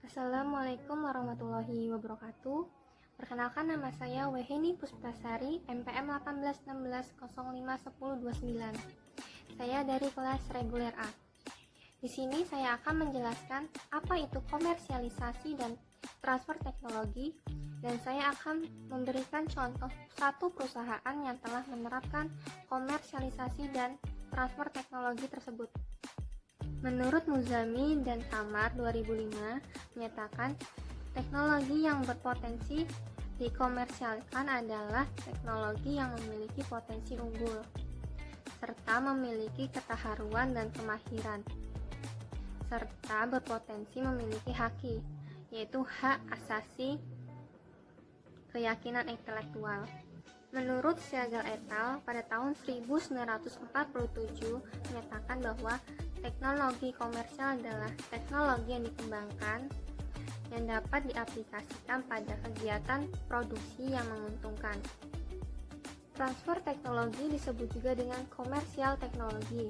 Assalamualaikum warahmatullahi wabarakatuh. Perkenalkan, nama saya Weheni Puspitasari, MPM 1816051029. Saya dari kelas reguler A. Di sini saya akan menjelaskan apa itu komersialisasi dan transfer teknologi, dan saya akan memberikan contoh satu perusahaan yang telah menerapkan komersialisasi dan transfer teknologi tersebut. Menurut Muzami dan Tamar 2005 menyatakan teknologi yang berpotensi dikomersialkan adalah teknologi yang memiliki potensi unggul serta memiliki ketaharuan dan kemahiran, serta berpotensi memiliki haki, yaitu hak asasi keyakinan intelektual. Menurut Siegel et al. Pada tahun 1947 menyatakan bahwa teknologi komersial adalah teknologi yang dikembangkan yang dapat diaplikasikan pada kegiatan produksi yang menguntungkan. Transfer teknologi disebut juga dengan komersial teknologi,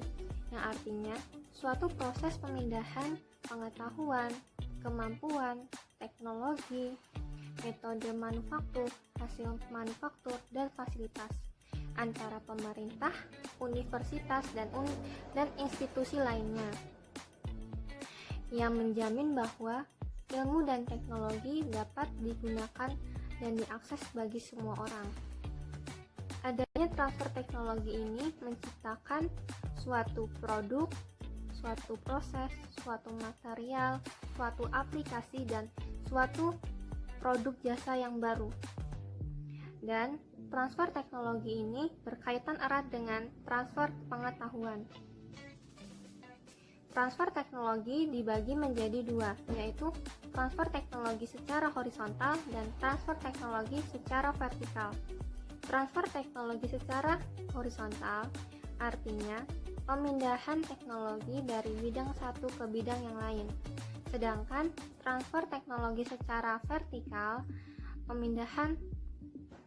yang artinya suatu proses pemindahan pengetahuan, kemampuan, teknologi, metode manufaktur, hasil manufaktur, dan fasilitas antara pemerintah, universitas, dan institusi lainnya, yang menjamin bahwa ilmu dan teknologi dapat digunakan dan diakses bagi semua orang. Adanya transfer teknologi ini menciptakan suatu produk, suatu proses, suatu material, suatu aplikasi, dan suatu produk jasa yang baru. Dan transfer teknologi ini berkaitan erat dengan transfer pengetahuan. Transfer teknologi dibagi menjadi dua, yaitu transfer teknologi secara horizontal dan transfer teknologi secara vertikal. Transfer teknologi secara horizontal artinya pemindahan teknologi dari bidang satu ke bidang yang lain. Sedangkan transfer teknologi secara vertikal pemindahan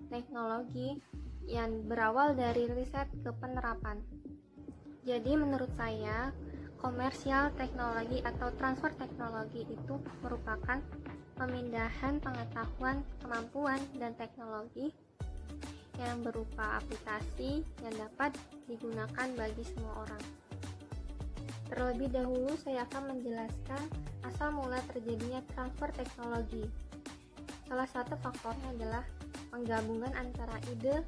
teknologi yang berawal dari riset ke penerapan. Jadi menurut saya, komersial teknologi atau transfer teknologi itu merupakan pemindahan pengetahuan, kemampuan, dan teknologi yang berupa aplikasi yang dapat digunakan bagi semua orang. Terlebih dahulu saya akan menjelaskan asal mula terjadinya transfer teknologi. Salah satu faktornya adalah penggabungan antara ide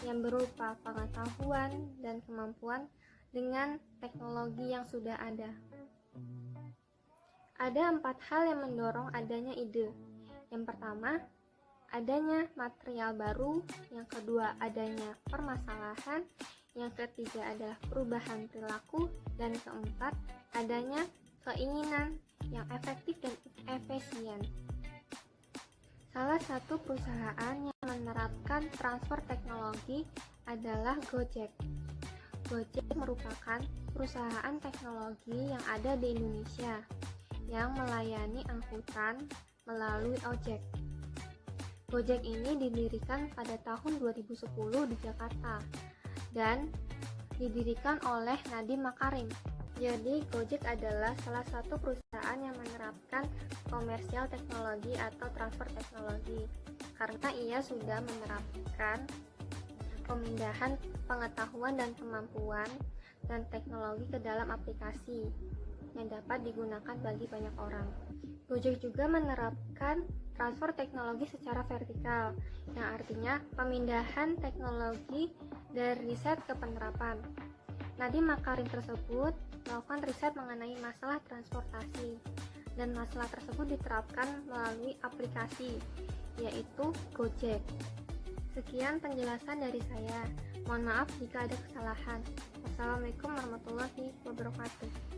yang berupa pengetahuan dan kemampuan dengan teknologi yang sudah ada. Ada 4 hal yang mendorong adanya ide. Yang pertama, adanya material baru. Yang kedua, adanya permasalahan. Yang ketiga adalah perubahan perilaku. Dan keempat, adanya keinginan yang efektif dan efisien. Salah satu perusahaan yang menerapkan transfer teknologi adalah Gojek. Gojek merupakan perusahaan teknologi yang ada di Indonesia yang melayani angkutan melalui ojek. Gojek ini didirikan pada tahun 2010 di Jakarta dan didirikan oleh Nadiem Makarim. Jadi Gojek adalah salah satu perusahaan yang menerapkan komersial teknologi atau transfer teknologi karena ia sudah menerapkan pemindahan pengetahuan dan kemampuan dan teknologi ke dalam aplikasi yang dapat digunakan bagi banyak orang. Gojek juga menerapkan transfer teknologi secara vertikal, yang artinya pemindahan teknologi dari riset ke penerapan. Nadiem Makarim tersebut melakukan riset mengenai masalah transportasi, dan masalah tersebut diterapkan melalui aplikasi, yaitu Gojek. Sekian penjelasan dari saya. Mohon maaf jika ada kesalahan. Wassalamualaikum warahmatullahi wabarakatuh.